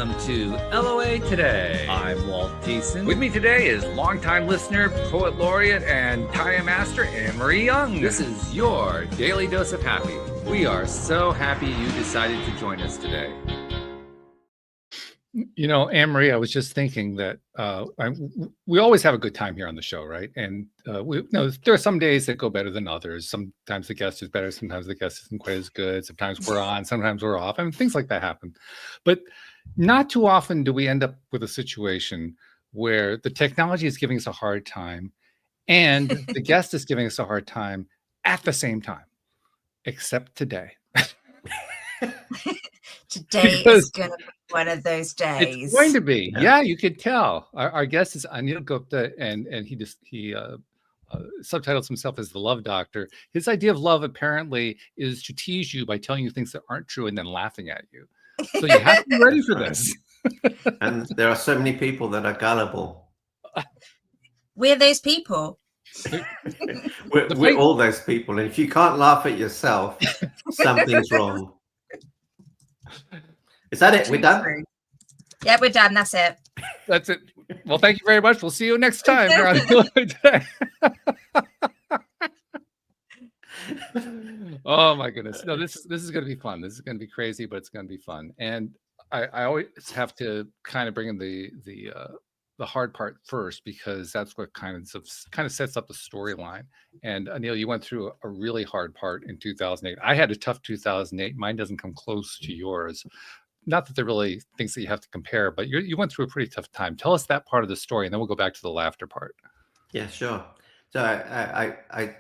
Welcome to LOA Today. I'm Walt Thiessen. With me today is longtime listener, poet laureate, and Taya Master Anne-Marie Young. This is your Daily Dose of Happy. We are so happy you decided to join us today. You know, Anne-Marie, I was just thinking that we always have a good time here on the show, right? And there are some days that go better than others. Sometimes the guest is better, sometimes the guest isn't quite as good. Sometimes we're on, sometimes we're off. I mean, things like that happen. But not too often do we end up with a situation where the technology is giving us a hard time and the guest is giving us a hard time at the same time, except today. Today is going to be one of those days. It's going to be. Yeah, you could tell. Our guest is Anil Gupta, and he subtitles himself as the Love Doctor. His idea of love apparently is to tease you by telling you things that aren't true and then laughing at you. So you have to be ready for this. And there are so many people that are gullible. We're those people. We're all those people. And if you can't laugh at yourself, something's wrong. Is that it? We're done? Yeah, we're done. That's it. That's it. Well, thank you very much. We'll see you next time. Today. Oh my goodness. No, this is going to be fun. This is going to be crazy, but it's going to be fun. And I always have to kind of bring in the hard part first, because that's what kind of sets up the storyline. And Anil, you went through a really hard part in 2008. I had a tough 2008. Mine doesn't come close to yours. Not that there really things that you have to compare, but you went through a pretty tough time. Tell us that part of the story, and then we'll go back to the laughter part. Yeah, sure. So I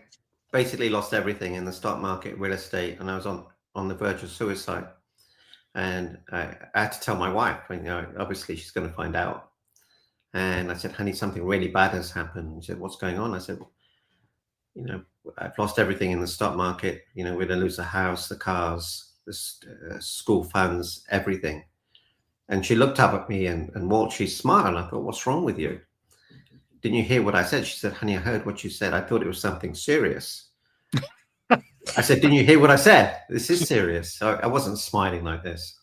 basically lost everything in the stock market, real estate, and I was on the verge of suicide. And I had to tell my wife, obviously she's going to find out. And I said, honey, something really bad has happened. She said, what's going on? I said, I've lost everything in the stock market. We're going to lose the house, the cars, the school funds, everything. And she looked up at me and Walt, she smiled. I thought, what's wrong with you? Didn't you hear what I said? She said, honey, I heard what you said. I thought it was something serious. I said, didn't you hear what I said? This is serious. So I wasn't smiling like this.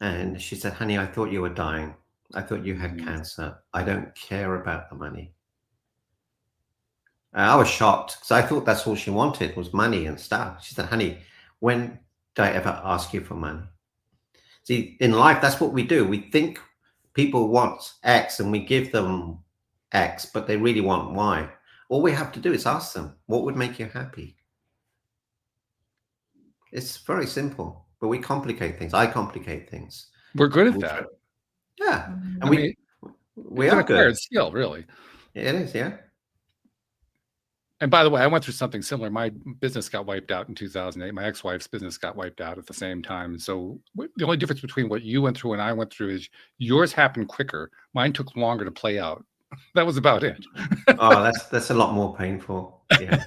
And she said, honey, I thought you were dying. I thought you had cancer. I don't care about the money. I was shocked because I thought that's all she wanted was money and stuff. She said, honey, when did I ever ask you for money? See, in life, that's what we do. We think people want X and we give them X, but they really want Y. All we have to do is ask them, what would make you happy? It's very simple, but we complicate things. I complicate things. We're good at that. Yeah, and we are good. It's skill, really. It is, yeah. And by the way, I went through something similar. My business got wiped out in 2008. My ex-wife's business got wiped out at the same time. So the only difference between what you went through and I went through is yours happened quicker. Mine took longer to play out. That was about it. Oh, that's a lot more painful. Yeah.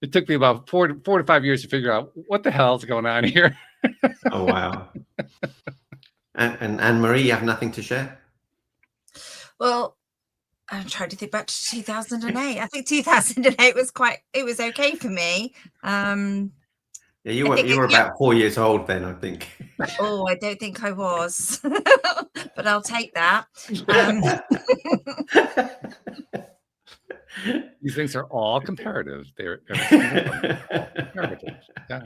It took me about four to 5 years to figure out what the hell is going on here. Oh, wow. And Anne-Marie, you have nothing to share? Well, I'm trying to think back to 2008. I think 2008 was okay for me. Yeah, you were about 4 years old then, I think. Oh, I don't think I was, but I'll take that. These things are all comparative. They're comparative. Yeah,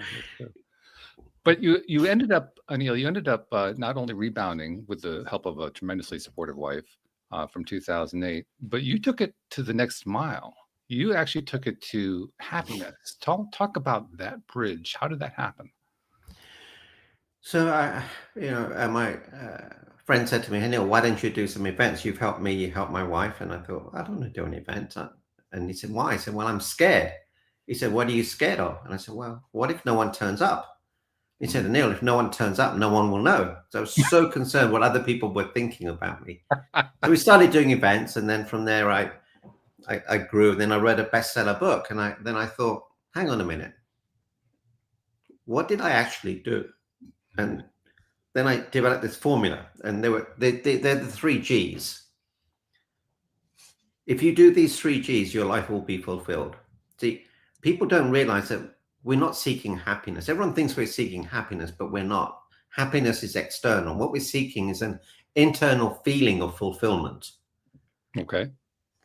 but you ended up, Anil, not only rebounding with the help of a tremendously supportive wife from 2008, but you took it to the next mile. You actually took it to happiness. Talk about that bridge. How did that happen? So, my friend said to me, Anil, why don't you do some events? You've helped me, you helped my wife. And I thought, I don't want to do an event. And he said, why? I said, well, I'm scared. He said, what are you scared of? And I said, well, what if no one turns up? He said, Anil, if no one turns up, no one will know. So I was so concerned what other people were thinking about me. So we started doing events. And then from there, I grew. And then I read a bestseller book. And then I thought, hang on a minute. What did I actually do? And then I developed this formula. And they're the 3 Gs. If you do these 3 Gs, your life will be fulfilled. See, people don't realize that we're not seeking happiness. Everyone thinks we're seeking happiness, but we're not. Happiness is external. What we're seeking is an internal feeling of fulfillment. Okay.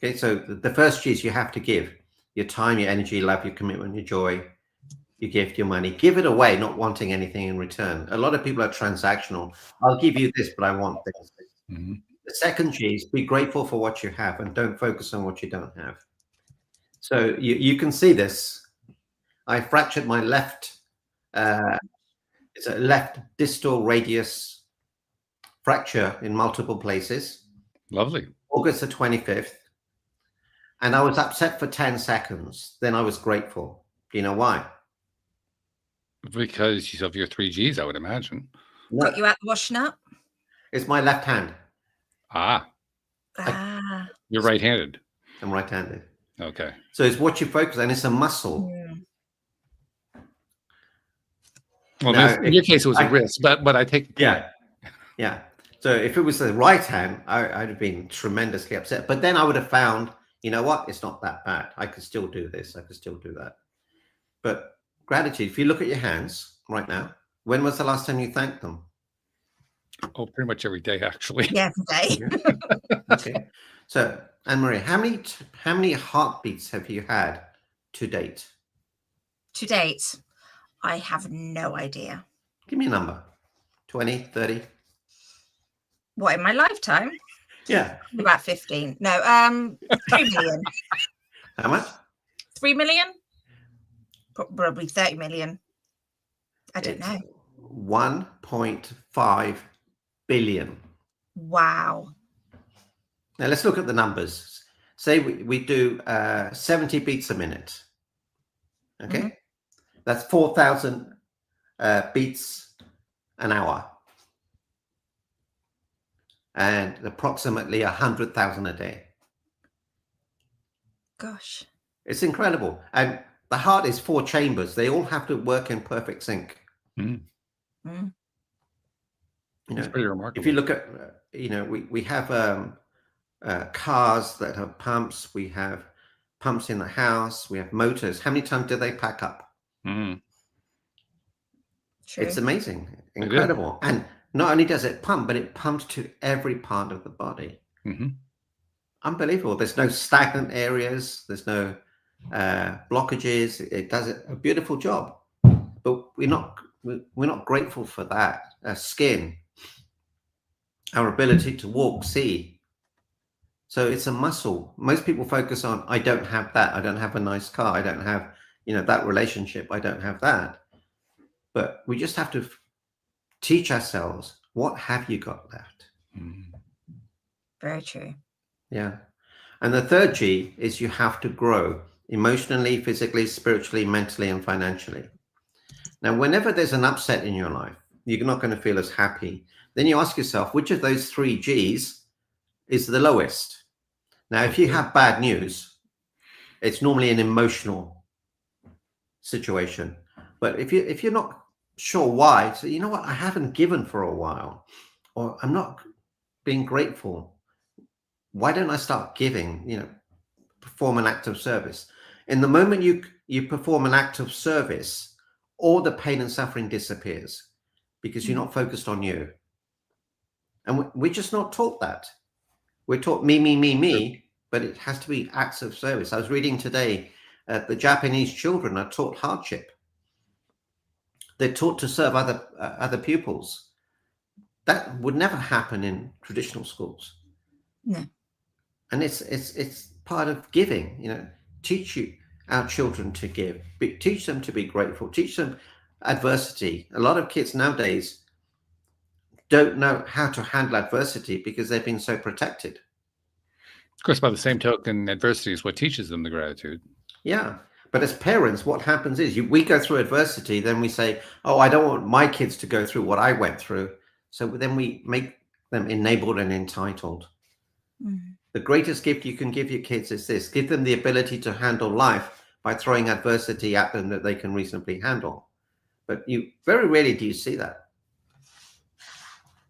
Okay, so the first G is you have to give your time, your energy, your love, your commitment, your joy, your gift, your money. Give it away, not wanting anything in return. A lot of people are transactional. I'll give you this, but I want this. Mm-hmm. The second G is be grateful for what you have and don't focus on what you don't have. So you can see this. I fractured my left, it's a left distal radius fracture in multiple places. Lovely. August the 25th. And I was upset for 10 seconds. Then I was grateful. Do you know why? Because of your 3 Gs, I would imagine. Got you out the washing up? It's my left hand. You're right-handed. I'm right-handed. Okay. So it's what you focus on. It's a muscle. Yeah. Well, No, in your case, it was a wrist, but I take the point. Yeah. So if it was the right hand, I'd have been tremendously upset. But then I would have found, you know what? It's not that bad. I could still do this. I could still do that. But gratitude, if you look at your hands right now, when was the last time you thanked them? Oh, pretty much every day, actually. Yeah, every day. Okay. So, Anne-Marie, how many heartbeats have you had to date? To date, I have no idea. Give me a number. 20, 30? What, in my lifetime? Yeah. About 15. No, 3 million. How much? 3 million? Probably 30 million. I don't know. 1.5 billion. Wow. Now let's look at the numbers. Say we do 70 beats a minute. Okay. Mm-hmm. That's 4,000 beats an hour. And approximately 100,000 a day. Gosh. It's incredible. And the heart is 4 chambers. They all have to work in perfect sync. Mm. Mm. You It's know, pretty remarkable. if you look at, we have cars that have pumps. We have pumps in the house. We have motors. How many times do they pack up? Mm. True. It's amazing, incredible. And not only does it pump, but it pumps to every part of the body. Mm-hmm. Unbelievable. There's no stagnant areas. There's no blockages. It does a beautiful job. But we're not grateful for that. Skin, our ability to walk, see. So it's a muscle. Most people focus on, I don't have that. I don't have a nice car. I don't have, that relationship. I don't have that. But we just have to teach ourselves, what have you got left? Mm. Very true. Yeah. And the third G is you have to grow emotionally, physically, spiritually, mentally, and financially. Now, whenever there's an upset in your life, you're not going to feel as happy. Then you ask yourself, which of those 3 Gs is the lowest? Now, if you have bad news, it's normally an emotional situation. But if you're not sure why, so you know what, I haven't given for a while, or I'm not being grateful. Why don't I start giving? Perform an act of service. In the moment you perform an act of service, all the pain and suffering disappears because you're not focused on you. And we're just not taught that. We're taught me, but it has to be acts of service. I was reading today, the Japanese children are taught hardship. They're taught to serve other pupils. That would never happen in traditional schools. No. And it's part of giving. Teach our children to give. Teach them to be grateful. Teach them adversity. A lot of kids nowadays don't know how to handle adversity because they've been so protected. Of course, by the same token, adversity is what teaches them the gratitude. Yeah. But as parents, what happens is we go through adversity, then we say, oh, I don't want my kids to go through what I went through. So then we make them enabled and entitled. Mm. The greatest gift you can give your kids is this: give them the ability to handle life by throwing adversity at them that they can reasonably handle. But you very rarely do you see that.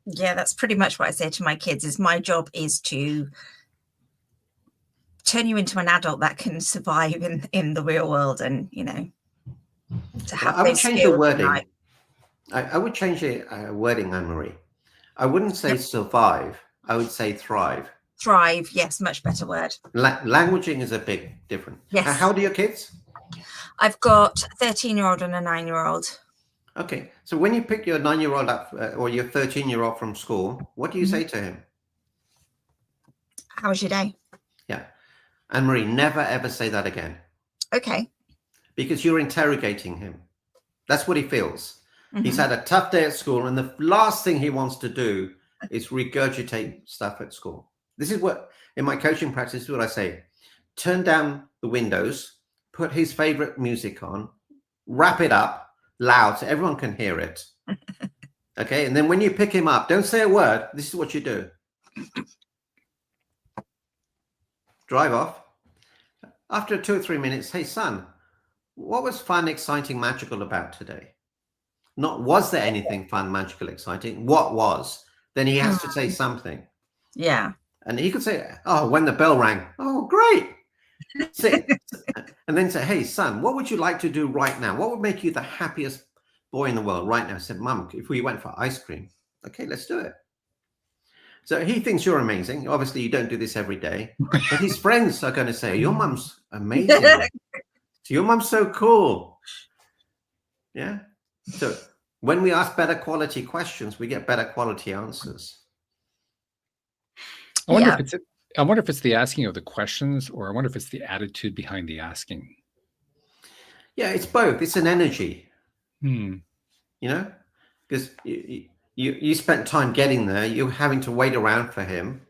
Yeah, that's pretty much what I say to my kids, is my job is to turn you into an adult that can survive in the real world, and to have I would change the wording. I would change the wording, Anne-Marie. I wouldn't say survive. I would say thrive. Thrive, yes, much better word. Languaging is a big difference. Yes. How old are your kids? I've got a 13-year-old and a 9-year-old. Okay, so when you pick your 9-year-old up or your 13-year-old from school, what do you say to him? How was your day? Yeah. Anne-Marie, never ever say that again. Okay. Because you're interrogating him. That's what he feels. He's had a tough day at school, and the last thing he wants to do is regurgitate stuff at school. This is what, in my coaching practice, this is what I say. Turn down the windows, put his favorite music on, wrap it up loud so everyone can hear it. Okay, and then when you pick him up, don't say a word. This is what you do. Drive off. After 2 or 3 minutes, hey, son, what was fun, exciting, magical about today? Not was there anything fun, magical, exciting? What was? Then he has to say something. Yeah. And he could say, oh, when the bell rang. Oh, great. And then say, hey, son, what would you like to do right now? What would make you the happiest boy in the world right now? I said, Mum, if we went for ice cream. Okay, let's do it. So he thinks you're amazing. Obviously, you don't do this every day. But his friends are going to say, your mum's amazing. Your mum's so cool. Yeah. So when we ask better quality questions, we get better quality answers. I wonder if it's the asking of the questions, or I wonder if it's the attitude behind the asking. Yeah, it's both. It's an energy. You know, because you spent time getting there. You're having to wait around for him.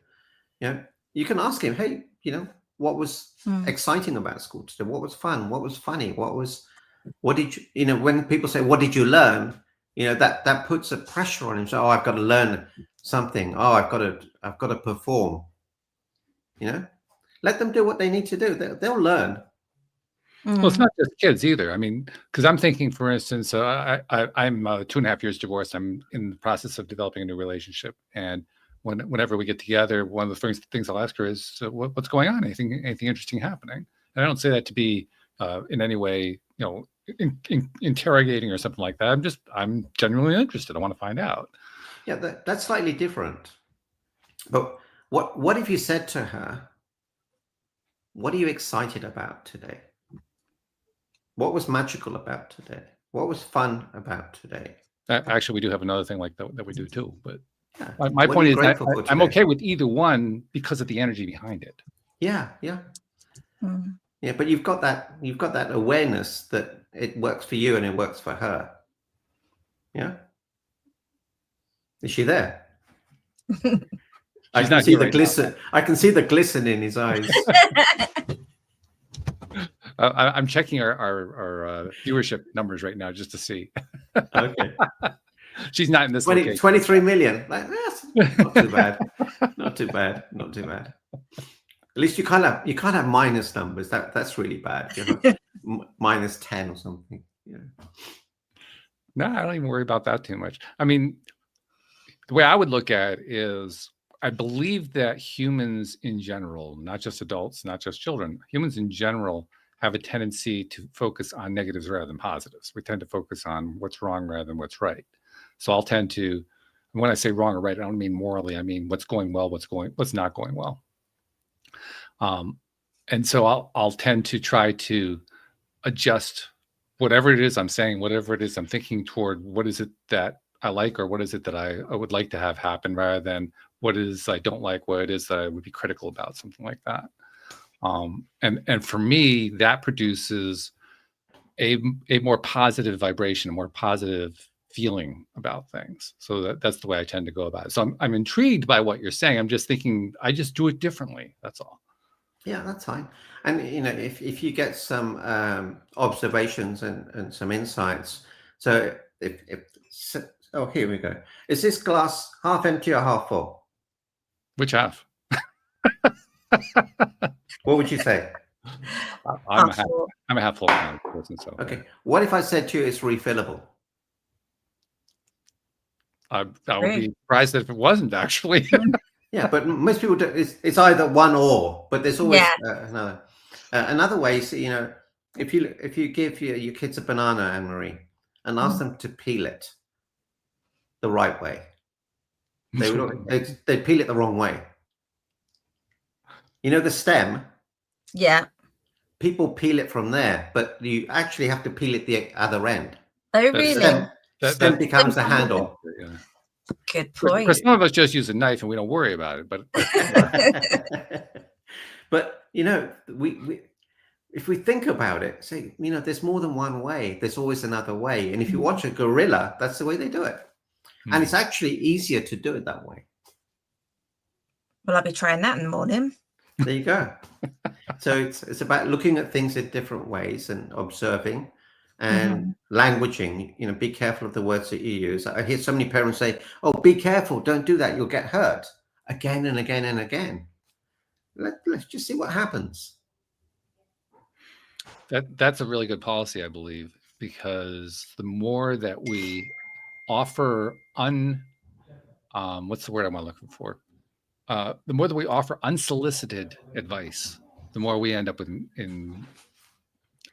You know, you can ask him, hey, you know, what was exciting about school today? What was fun? What was funny? What did you, you know, when people say, what did you learn? You know, that puts a pressure on him. So, oh, I've got to learn something. Oh, I've got to perform. You know, let them do what they need to do. They'll learn. Well, it's not just kids either. I mean, because I'm thinking, for instance, I'm 2.5 years divorced. I'm in the process of developing a new relationship, and whenever we get together, one of the first things I'll ask her is, "What's going on? Anything interesting happening?" And I don't say that to be in any way, you know, interrogating or something like that. I'm genuinely interested. I want to find out. Yeah, that's slightly different. But what if you said to her, "What are you excited about today? What was magical about today? What was fun about today?" Actually, we do have another thing like that we do too. But yeah. my point is, I'm okay with either one because of the energy behind it. Yeah. Yeah, but you've got that awareness that it works for you and it works for her. Yeah. Is she there? I can see the glisten. I can see the glisten in his eyes. I'm checking our viewership numbers right now just to see. Okay. She's not in this. 23 million. Like, that's not too bad. Not too bad. Not too bad. At least you can't have minus numbers. That's really bad. You have minus 10 or something. Yeah. No, I don't even worry about that too much. I mean, the way I would look at it is, I believe that humans in general, not just adults, not just children, humans in general have a tendency to focus on negatives rather than positives. We tend to focus on what's wrong rather than what's right. So I'll tend to, when I say wrong or right, I don't mean morally. I mean what's going well, what's not going well. And so I'll tend to try to adjust whatever it is I'm saying, whatever it is I'm thinking toward, what is it that I like, or what is it that I would like to have happen, rather than what it is I don't like, what it is that I would be critical about, something like that. And for me, that produces a more positive vibration, a more positive feeling about things. So that's the way I tend to go about it. So I'm intrigued by what you're saying. I'm just thinking, I just do it differently. That's all. Yeah, that's fine. And you know, if you get some observations and some insights. So oh, here we go. Is this glass half empty or half full? Which half? What would you say? I'm a half full kind of person. So okay. What if I said to you it's refillable? I would be surprised if it wasn't, actually. Yeah, but most people do. It's either one or, but there's always another. Another way is, you know, if you give your kids a banana, Anne-Marie, and ask them to peel it, the right way. They'd peel it the wrong way. You know the stem? Yeah. People peel it from there, but you actually have to peel it the other end. Oh, That's- really? Stem becomes the handle. Yeah. Good point. Because some of us just use a knife and we don't worry about it. But But you know, we if we think about it, say, you know, there's more than one way. There's always another way. And if you watch a gorilla, that's the way they do it. And it's actually easier to do it that way. Well, I'll be trying that in the morning. There you go. So it's about looking at things in different ways and observing and languaging. You know, be careful of the words that you use. I hear so many parents say, "Oh, be careful! Don't do that. You'll get hurt." Again and again and again. Let's just see what happens. that's a really good policy, I believe, because the more that we offer what's the word I'm looking for? The more that we offer unsolicited advice, the more we end up in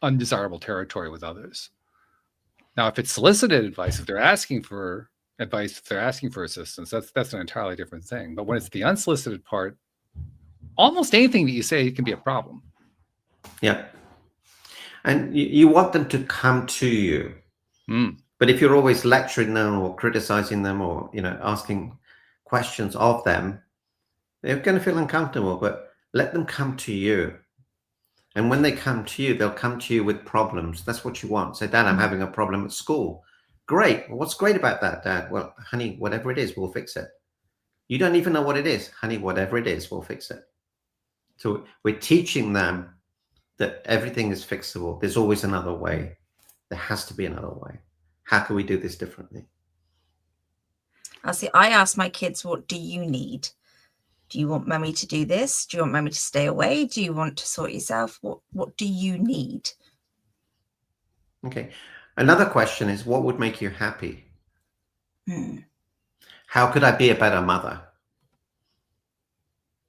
undesirable territory with others. Now, if it's solicited advice, if they're asking for advice, if they're asking for assistance, that's an entirely different thing. But when it's the unsolicited part, almost anything that you say can be a problem. Yeah. And you want them to come to you. But if you're always lecturing them or criticizing them or, you know, asking questions of them, they're going to feel uncomfortable. But let them come to you. And when they come to you, they'll come to you with problems. That's what you want. Say, Dad, I'm having a problem at school. Great. Well, what's great about that, Dad? Well, honey, whatever it is, we'll fix it. You don't even know what it is. Honey, whatever it is, we'll fix it. So we're teaching them that everything is fixable. There's always another way. There has to be another way. How can we do this differently? I ask my kids, what do you need? Do you want Mummy to do this? Do you want Mummy to stay away? Do you want to sort yourself? What do you need? Okay. Another question is, what would make you happy? How could I be a better mother?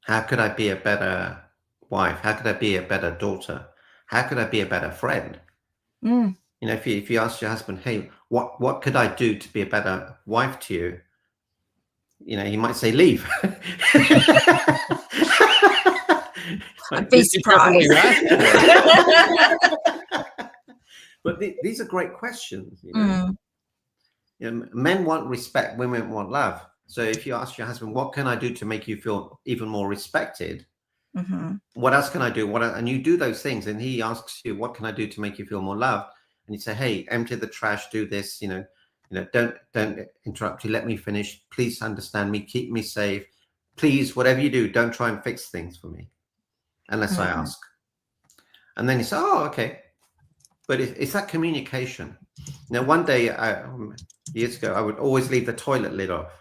How could I be a better wife? How could I be a better daughter? How could I be a better friend? You know, if you ask your husband, hey, what could I do to be a better wife to you? You know, he might say, leave. I'd be surprised. But these are great questions. You know? You know, men want respect, women want love. So if you ask your husband, what can I do to make you feel even more respected? What else can I do? And you do those things, and he asks you, what can I do to make you feel more loved? And you say, hey, empty the trash, do this, you know, don't interrupt you. Let me finish. Please understand me. Keep me safe. Please, whatever you do, don't try and fix things for me unless I ask. And then you say, oh, okay. But it's that communication. Now, one day, years ago, I would always leave the toilet lid off.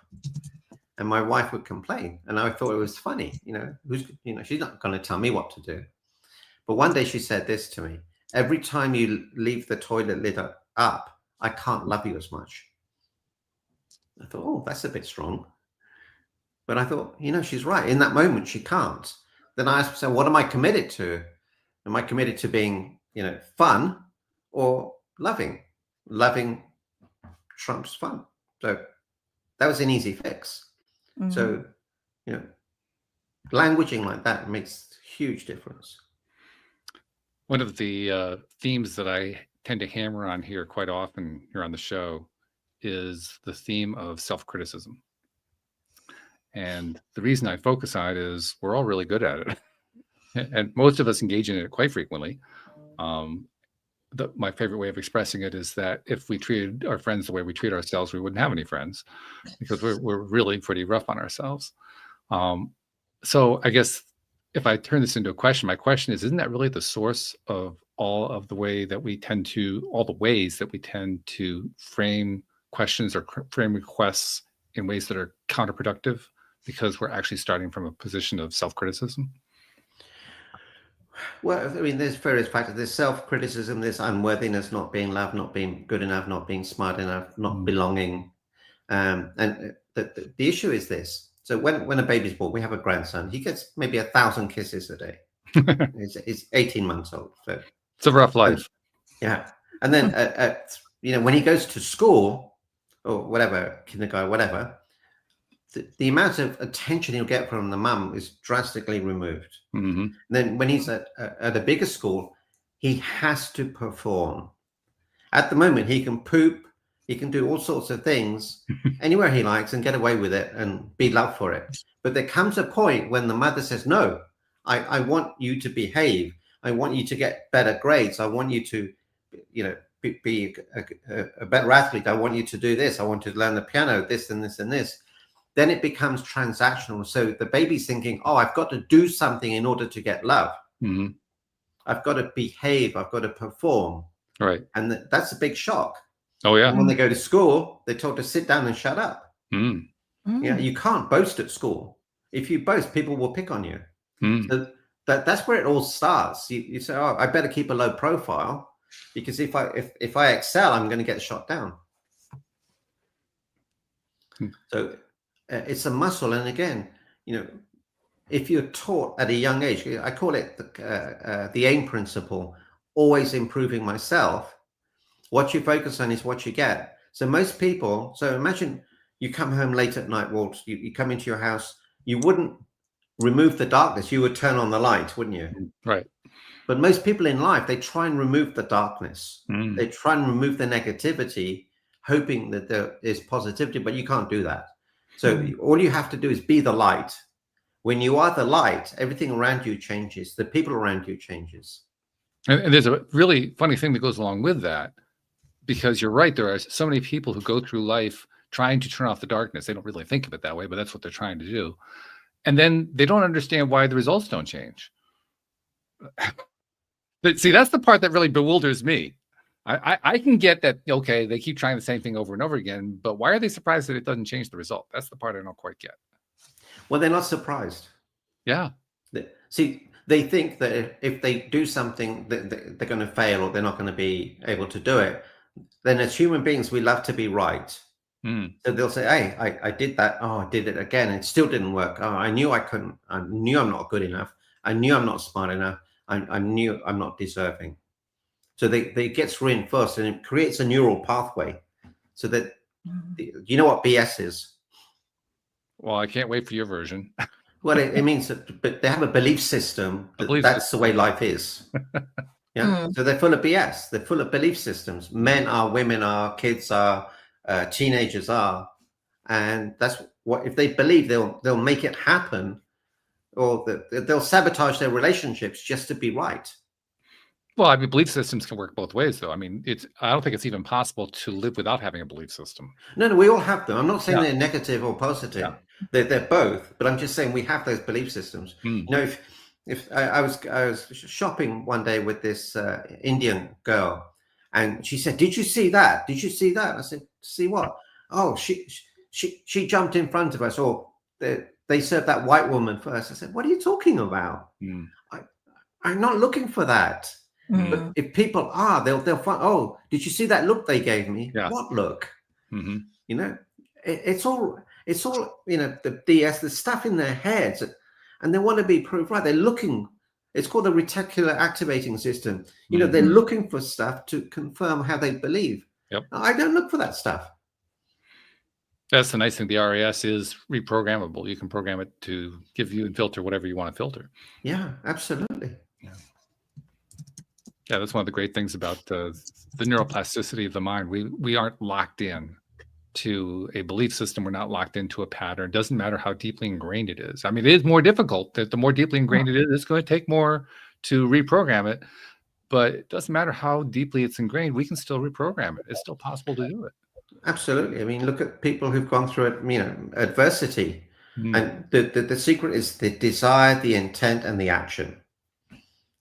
And my wife would complain. And I thought it was funny. You know, she's not going to tell me what to do. But one day she said this to me. Every time you leave the toilet lid up, I can't love you as much. I thought, oh, that's a bit strong. But I thought, you know, she's right. In that moment, she can't. Then I asked myself, what am I committed to? Am I committed to being, you know, fun or loving? Loving trumps fun. So that was an easy fix. So, you know, languaging like that makes huge difference. One of the themes that I tend to hammer on here quite often here on the show is the theme of self-criticism. And the reason I focus on it is we're all really good at it. And most of us engage in it quite frequently. My favorite way of expressing it is that if we treated our friends the way we treat ourselves, we wouldn't have any friends because we're really pretty rough on ourselves. So I guess if I turn this into a question, my question is, isn't that really the source of all the ways that we tend to frame questions or frame requests in ways that are counterproductive because we're actually starting from a position of self-criticism? Well, I mean, there's various factors. There's self-criticism, there's unworthiness, not being loved, not being good enough, not being smart enough, not belonging. And the issue is this. So when a baby's born, we have a grandson. He gets maybe 1,000 kisses a day. He's 18 months old. So it's a rough life. Yeah. And then, you know, when he goes to school, or whatever, kindergarten, whatever, the amount of attention he'll get from the mum is drastically removed. Mm-hmm. Then when he's at a bigger school, he has to perform. At the moment, he can poop, he can do all sorts of things anywhere he likes and get away with it and be loved for it. But there comes a point when the mother says, no, I want you to behave. I want you to get better grades. I want you to, be a better athlete. I want you to do this. I want you to learn the piano, this and this and this. Then it becomes transactional. So the baby's thinking, oh, I've got to do something in order to get love. Mm-hmm. I've got to behave. I've got to perform. Right. And that's a big shock. Oh, yeah. And when they go to school, they're told to sit down and shut up. Mm. Yeah, you can't boast at school. If you boast, people will pick on you. Mm. So that's where it all starts. You say, oh, I better keep a low profile because if I excel, I'm going to get shot down. So it's a muscle. And again, if you're taught at a young age, I call it the AIM principle, always improving myself. What you focus on is what you get. So most people, so imagine you come home late at night, Walt, you come into your house, you wouldn't remove the darkness, you would turn on the light, wouldn't you? Right. But most people in life, they try and remove the darkness. Mm. They try and remove the negativity, hoping that there is positivity, but you can't do that. So all you have to do is be the light. When you are the light, everything around you changes. The people around you changes. And there's a really funny thing that goes along with that, because you're right. There are so many people who go through life trying to turn off the darkness. They don't really think of it that way, but that's what they're trying to do. And then they don't understand why the results don't change. But see, that's the part that really bewilders me. I can get that, okay, they keep trying the same thing over and over again, but why are they surprised that it doesn't change the result? That's the part I don't quite get. Well, they're not surprised. Yeah. See, they think that if they do something, that they're going to fail or they're not going to be able to do it. Then as human beings, we love to be right. Mm. So they'll say, hey, I did that. Oh, I did it again. It still didn't work. Oh, I knew I couldn't. I knew I'm not good enough. I knew I'm not smart enough. I knew I'm not deserving. So they gets reinforced and it creates a neural pathway so that, you know what BS is? Well, I can't wait for your version. Well, it means that, but they have a belief system that's the way life is. Yeah. So they're full of BS. They're full of belief systems. Men are, women are, kids are, teenagers are. And that's what, if they believe they'll make it happen, or they'll sabotage their relationships just to be right. Well, I mean, belief systems can work both ways, though. I mean, I don't think it's even possible to live without having a belief system. No, we all have them. I'm not saying they're negative or positive. Yeah. They're both, but I'm just saying we have those belief systems. If I was shopping one day with this Indian girl, and she said, "Did you see that? Did you see that?" I said, "See what?" Oh, she jumped in front of us, or they served that white woman first. I said, "What are you talking about? I'm not looking for that." But if people are, they'll find, oh, did you see that look they gave me? Yeah. What look? Mm-hmm. It's all the DS, the stuff in their heads, and they want to be proved right. They're looking. It's called the reticular activating system. They're looking for stuff to confirm how they believe. Yep. I don't look for that stuff. That's the nice thing. The RAS is reprogrammable. You can program it to give you and filter whatever you want to filter. Yeah, absolutely. Yeah, that's one of the great things about the neuroplasticity of the mind. We aren't locked in to a belief system. We're not locked into a pattern. It doesn't matter how deeply ingrained it is. I mean, it is more difficult. The more deeply ingrained it is, it's going to take more to reprogram it. But it doesn't matter how deeply it's ingrained. We can still reprogram it. It's still possible to do it. Absolutely. I mean, look at people who've gone through adversity. And the secret is the desire, the intent, and the action.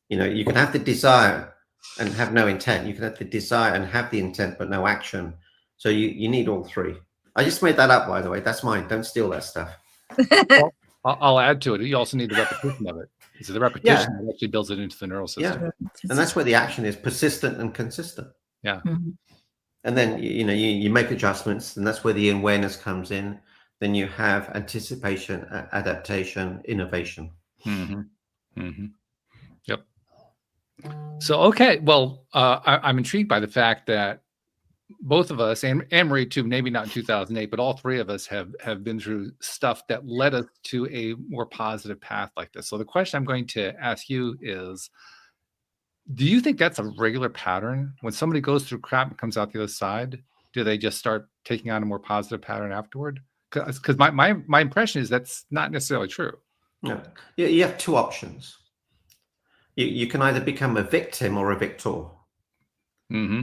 You can have the desire and have no intent. You can have the desire and have the intent, but no action. So you need all three. I just made that up, by the way. That's mine. Don't steal that stuff. Well, I'll add to it. You also need the repetition of it. So the repetition actually builds it into the neural system. Yeah. And that's where the action is persistent and consistent. Yeah. And then, you make adjustments, and that's where the awareness comes in. Then you have anticipation, adaptation, innovation. Yep. So, okay. Well, I'm intrigued by the fact that both of us, and Anne-Marie too, maybe not in 2008, but all three of us have been through stuff that led us to a more positive path like this. So the question I'm going to ask you is, do you think that's a regular pattern? When somebody goes through crap and comes out the other side, do they just start taking on a more positive pattern afterward? Because my impression is that's not necessarily true. No, you have two options. You can either become a victim or a victor. Mm-hmm.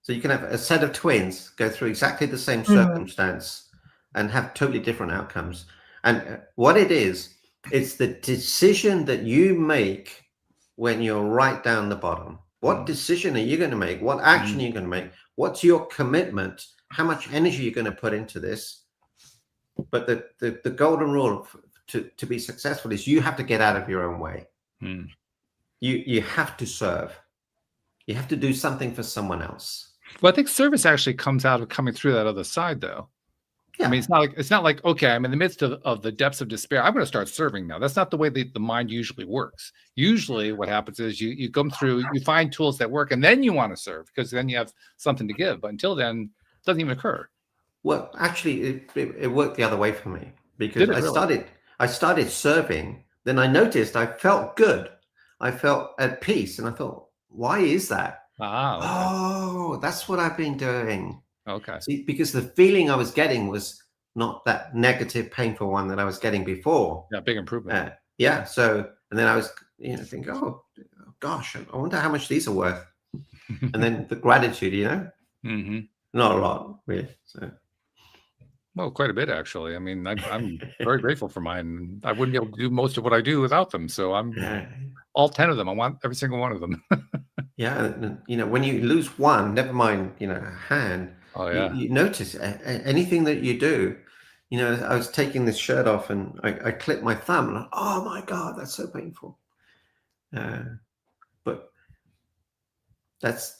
So you can have a set of twins go through exactly the same circumstance and have totally different outcomes. And what it is, it's the decision that you make when you're right down the bottom. What decision are you going to make? What action are you going to make? What's your commitment? How much energy you're going to put into this? But the golden rule to be successful is you have to get out of your own way. You have to serve. You have to do something for someone else. Well, I think service actually comes out of coming through that other side, though. Yeah. I mean, it's not like okay, I'm in the midst of the depths of despair, I'm going to start serving now. That's not the way the mind usually works. Usually what happens is you come through, you find tools that work, and then you want to serve because then you have something to give. But until then, it doesn't even occur. Well, actually, it worked the other way for me because I started serving. Then I noticed I felt good. I felt at peace, and I thought, why is that? Okay. Oh, that's what I've been doing. Okay. See, because the feeling I was getting was not that negative, painful one that I was getting before. Yeah, big improvement. Yeah. So, and then I was, thinking, oh gosh, I wonder how much these are worth. And then the gratitude, not a lot, really. So. Well, quite a bit, actually. I mean, I'm very grateful for mine. I wouldn't be able to do most of what I do without them. So I'm all 10 of them. I want every single one of them. Yeah, and, when you lose one, never mind, a hand. Oh yeah. You notice anything that you do. I was taking this shirt off and I clipped my thumb, and oh my God, that's so painful. But that's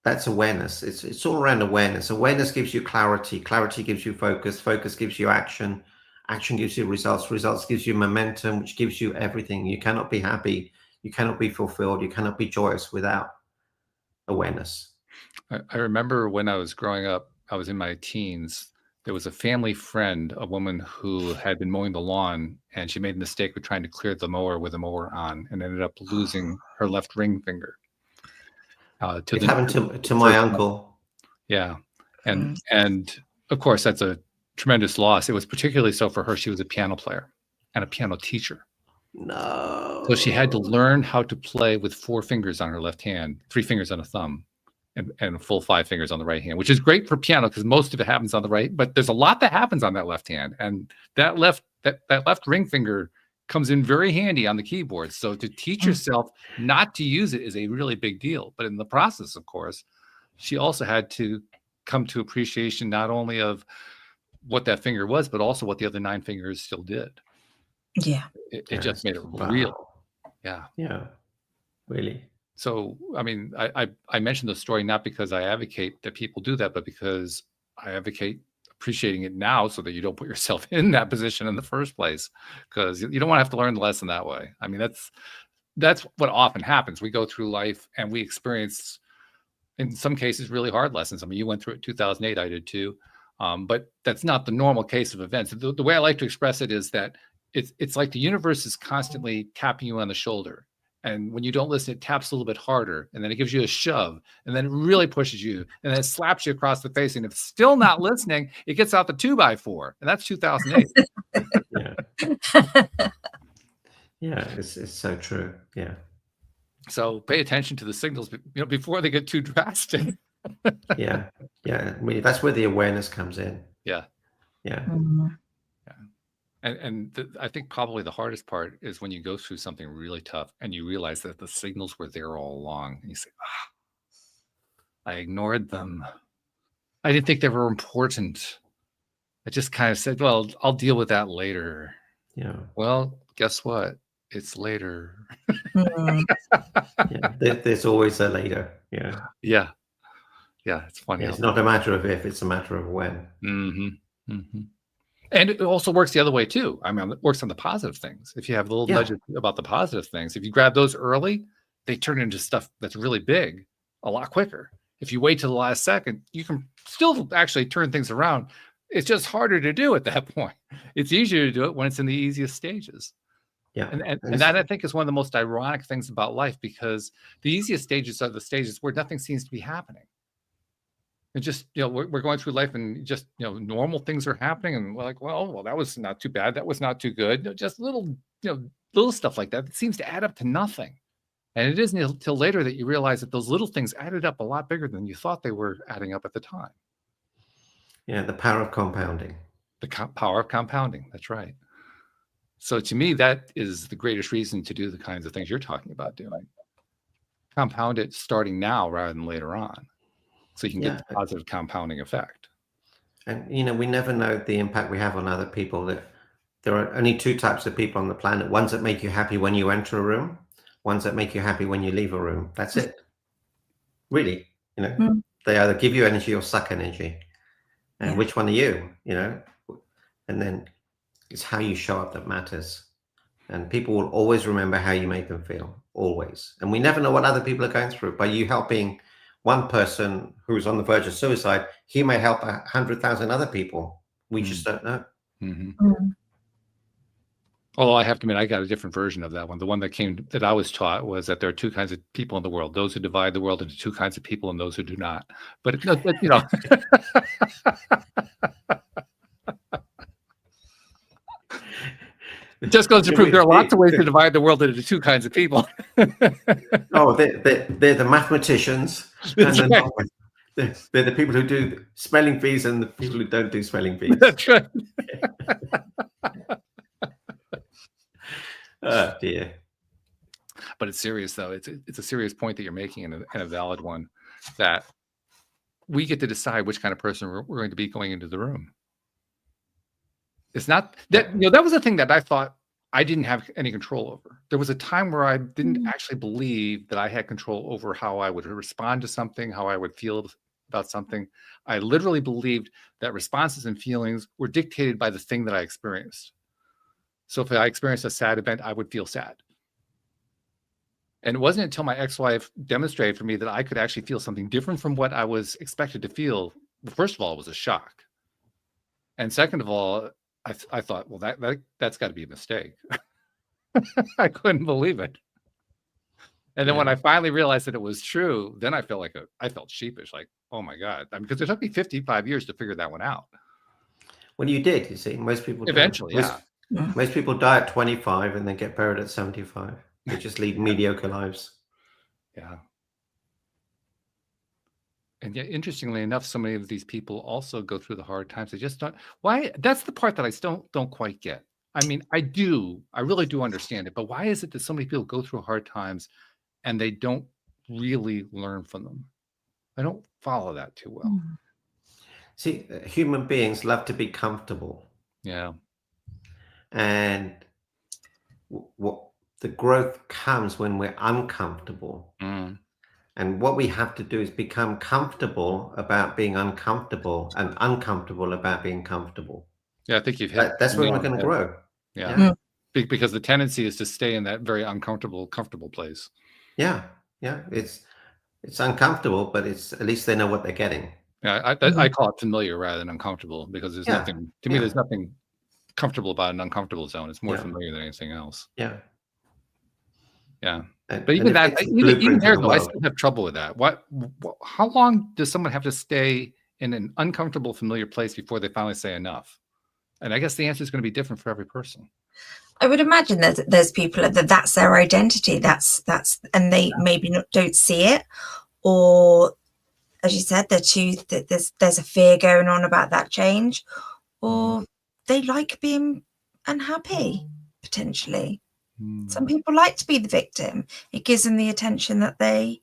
that's awareness. It's all around awareness. Awareness gives you clarity. Clarity gives you focus. Focus gives you action. Action gives you results. Results gives you momentum, which gives you everything. You cannot be happy. You cannot be fulfilled. You cannot be joyous without awareness. I remember when I was growing up, I was in my teens. There was a family friend, a woman who had been mowing the lawn, and she made a mistake with trying to clear the mower with the mower on, and ended up losing her left ring finger. It happened to my uncle. Yeah, and of course that's a tremendous loss. It was particularly so for her. She was a piano player and a piano teacher. No. So she had to learn how to play with 4 fingers on her left hand, 3 fingers on a thumb, and a full 5 fingers on the right hand, which is great for piano because most of it happens on the right, but there's a lot that happens on that left hand, and that left ring finger comes in very handy on the keyboard. So to teach yourself not to use it is a really big deal. But in the process, of course, she also had to come to appreciation not only of what that finger was, but also what the other 9 fingers still did. Yeah. It just made it real. Yeah. Yeah. Really. So, I mean, I mentioned the story not because I advocate that people do that, but because I advocate appreciating it now so that you don't put yourself in that position in the first place, because you don't want to have to learn the lesson that way. I mean, that's what often happens. We go through life and we experience, in some cases, really hard lessons. I mean, you went through it in 2008, I did too. But that's not the normal case of events. The way I like to express it is that it's like the universe is constantly tapping you on the shoulder. And when you don't listen, it taps a little bit harder, and then it gives you a shove, and then it really pushes you, and then it slaps you across the face. And if it's still not listening, it gets out the 2x4, and that's 2008. Yeah, it's so true. Yeah. So pay attention to the signals, before they get too drastic. Yeah. I mean, that's where the awareness comes in. Yeah. Mm-hmm. And I think probably the hardest part is when you go through something really tough and you realize that the signals were there all along. And you say, I ignored them. I didn't think they were important. I just kind of said, well, I'll deal with that later. Yeah. Well, guess what? It's later. There's always a later. Yeah. Yeah. It's funny. It's not a matter of if, it's a matter of when. Mm-hmm. Mm-hmm. And it also works the other way too. I mean, it works on the positive things. If you have little nudges about the positive things, if you grab those early, they turn into stuff that's really big a lot quicker. If you wait till the last second, you can still actually turn things around. It's just harder to do at that point. It's easier to do it when it's in the easiest stages. Yeah. And that, I think, is one of the most ironic things about life, because the easiest stages are the stages where nothing seems to be happening. And just, we're going through life and just, normal things are happening. And we're like, well, that was not too bad. That was not too good. Just little stuff like that. It seems to add up to nothing. And it isn't until later that you realize that those little things added up a lot bigger than you thought they were adding up at the time. Yeah, the power of compounding. The power of compounding. That's right. So to me, that is the greatest reason to do the kinds of things you're talking about doing. Compound it starting now rather than later on, so you can get the positive compounding effect. And, we never know the impact we have on other people. That there are only two types of people on the planet. Ones that make you happy when you enter a room, ones that make you happy when you leave a room. That's it. Really, they either give you energy or suck energy. And which one are you, And then it's how you show up that matters. And people will always remember how you make them feel, always. And we never know what other people are going through. By you helping one person who's on the verge of suicide, he may help 100,000 other people. We just don't know. Although I have to admit, I got a different version of that one. The one that I was taught was that there are two kinds of people in the world: those who divide the world into two kinds of people, and those who do not. But it just goes to prove there are lots of ways to divide the world into two kinds of people. Oh, they're the mathematicians, and they're the people who do spelling bees and the people who don't do spelling bees. That's right. Oh dear. But it's serious, though. It's a serious point that you're making, and a valid one, that we get to decide which kind of person we're going to be going into the room. It's not that, that was the thing that I thought I didn't have any control over. There was a time where I didn't actually believe that I had control over how I would respond to something, how I would feel about something. I literally believed that responses and feelings were dictated by the thing that I experienced. So if I experienced a sad event, I would feel sad. And it wasn't until my ex-wife demonstrated for me that I could actually feel something different from what I was expected to feel. First of all, it was a shock. And second of all, I thought, well, that's got to be a mistake. I couldn't believe it. And then when I finally realized that it was true, then I felt sheepish, like, oh my God. I mean, because it took me 55 years to figure that one out. Well, you did, you see. Most people eventually, most people die at 25 and then get buried at 75. They just lead mediocre lives. Yeah. And yet, interestingly enough, so many of these people also go through the hard times. They just don't. Why? That's the part that I still don't quite get. I mean, I really do understand it. But why is it that so many people go through hard times and they don't really learn from them? I don't follow that too well. See, human beings love to be comfortable. Yeah. And what the growth comes when we're uncomfortable. And what we have to do is become comfortable about being uncomfortable and uncomfortable about being comfortable. Yeah, I think you've hit. That's when we're going to grow. Yeah. Because the tendency is to stay in that very comfortable place. Yeah. It's uncomfortable, but it's at least they know what they're getting. Yeah, I call it familiar rather than uncomfortable, because there's nothing, to me, there's nothing comfortable about an uncomfortable zone. It's more familiar than anything else. Yeah. But even there, though, I still have trouble with that. How long does someone have to stay in an uncomfortable, familiar place before they finally say enough? And I guess the answer is going to be different for every person. I would imagine that there's people that's their identity. That's and they maybe don't see it, or as you said, there's a fear going on about that change, or they like being unhappy potentially. Some people like to be the victim. It gives them the attention that they're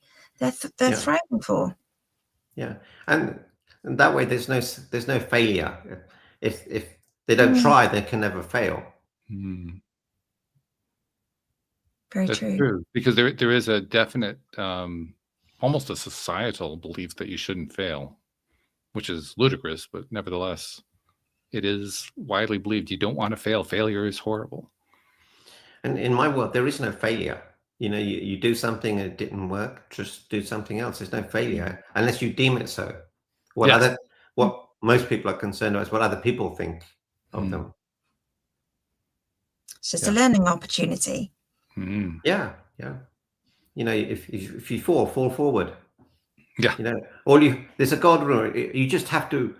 thriving for. Yeah, and that way there's no failure. If they don't try, they can never fail. That's true. Because there is a definite, almost a societal belief that you shouldn't fail, which is ludicrous, but nevertheless, it is widely believed you don't want to fail. Failure is horrible. And in my world, there is no failure. You do something and it didn't work, just do something else. There's no failure unless you deem it so. What most people are concerned about is what other people think of them. It's just a learning opportunity. Yeah. If you fall forward. Yeah. There's a golden rule. You just have to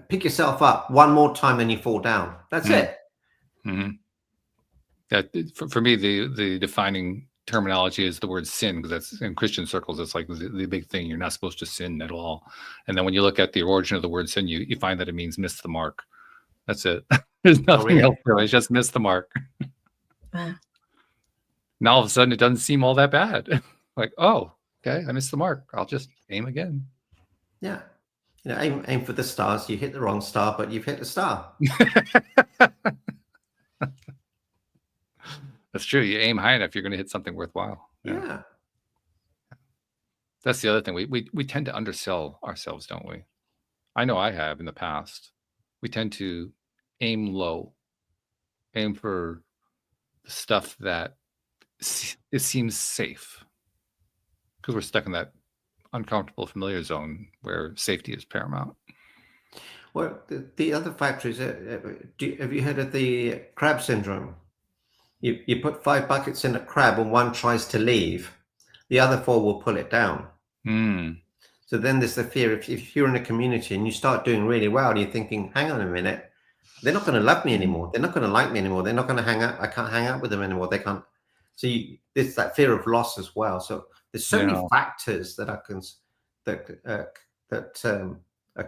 pick yourself up one more time and you fall down. That's it. For me, the defining terminology is the word sin, because that's in Christian circles. It's like the big thing. You're not supposed to sin at all. And then when you look at the origin of the word sin, you find that it means miss the mark. That's it. There's nothing else really. It's just miss the mark. Now all of a sudden it doesn't seem all that bad. Like, oh, okay, I missed the mark. I'll just aim again. Yeah. Aim for the stars. You hit the wrong star, but you've hit the star. That's true. You aim high enough, you're going to hit something worthwhile. Yeah. That's the other thing. We tend to undersell ourselves, don't we? I know I have in the past. We tend to aim low, aim for the stuff that it seems safe, because we're stuck in that uncomfortable familiar zone where safety is paramount. Well, the other factor is, have you heard of the crab syndrome? You put 5 buckets in a crab and one tries to leave, the other 4 will pull it down. So then there's the fear, if you're in a community and you start doing really well, you're thinking, hang on a minute, they're not going to love me anymore. They're not going to like me anymore. They're not going to hang out. I can't hang out with them anymore. They can't. So there's that fear of loss as well. So there's so many factors that are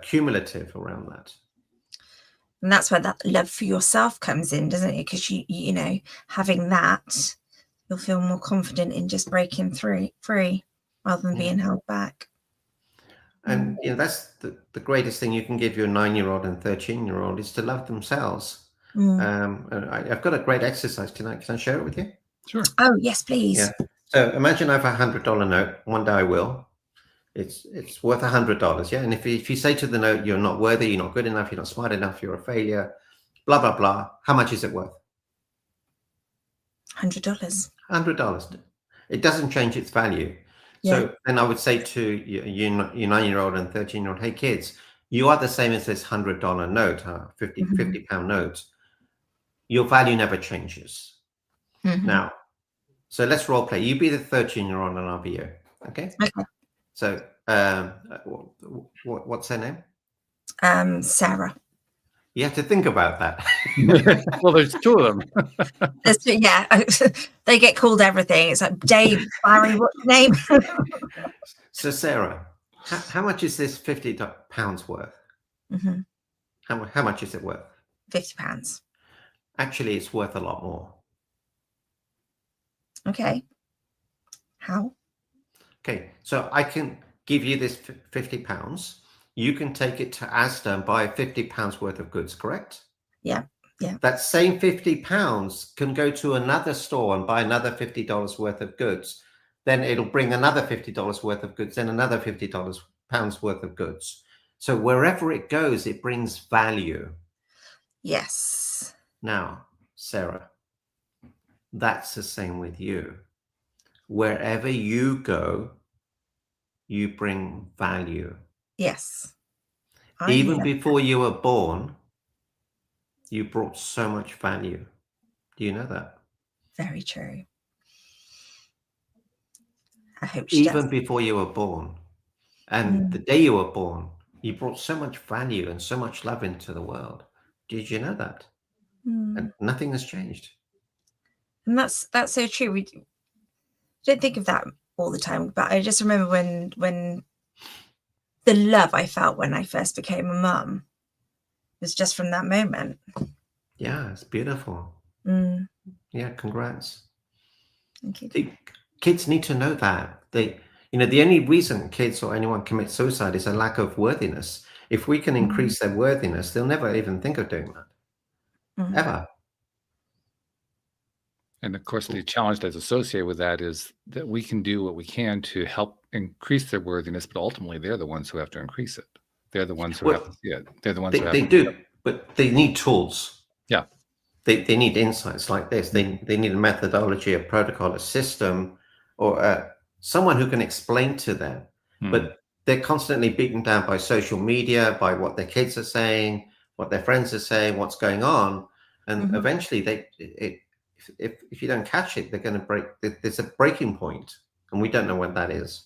cumulative around that. And that's where that love for yourself comes in, doesn't it? Because you know, having that, you'll feel more confident in just breaking free rather than being held back. And that's the greatest thing you can give your 9-year-old and 13-year-old is to love themselves. I've got a great exercise. Can I share it with you? Sure. Oh yes, please. Yeah. So imagine I have a $100 note. One day I will. It's worth $100. Yeah. And if you say to the note, you're not worthy, you're not good enough, you're not smart enough, you're a failure, blah blah blah. How much is it worth? $100. $100. It doesn't change its value. So then I would say to your 9-year-old and 13-year-old, hey kids, you are the same as this $100 note, 50 pound note. Your value never changes. Now, so let's role play. You be the 13-year-old and I'll be you. Okay. So what's her name? Sarah. You have to think about that. Well, there's 2 of them. Yeah, they get called everything. It's like Dave, Barry, what's your name? So Sarah, how much is this £50 worth? How much is it worth? £50. Actually, it's worth a lot more. Okay. How? Okay, so I can give you this £50. You can take it to Asda and buy £50 worth of goods, correct? Yeah. That same £50 can go to another store and buy another $50 worth of goods. Then it'll bring another $50 worth of goods, then another £50 worth of goods. So wherever it goes, it brings value. Yes. Now, Sarah, that's the same with you. Wherever you go, you bring value. Yes. Even before you were born, you brought so much value. Do you know that? Very true. I hope she does. Even before you were born. And the day you were born, you brought so much value and so much love into the world. Did you know that? And nothing has changed. And that's so true. We don't think of that all the time, but I just remember when the love I felt when I first became a mum was just from that moment. Yeah, it's beautiful. Yeah, congrats. Thank you. The kids need to know that. The only reason kids or anyone commits suicide is a lack of worthiness. If we can increase their worthiness, they'll never even think of doing that. Ever. And of course, the challenge that's associated with that is that we can do what we can to help increase their worthiness, but ultimately they're the ones who have to increase it. They're the ones who have to see it. They're the ones who have to do, but they need tools. Yeah. they need insights like this. They need a methodology, a protocol, a system, or someone who can explain to them. But they're constantly beaten down by social media, by what their kids are saying, what their friends are saying, what's going on, and eventually if you don't catch it, they're going to break. There's a breaking point, and we don't know when that is.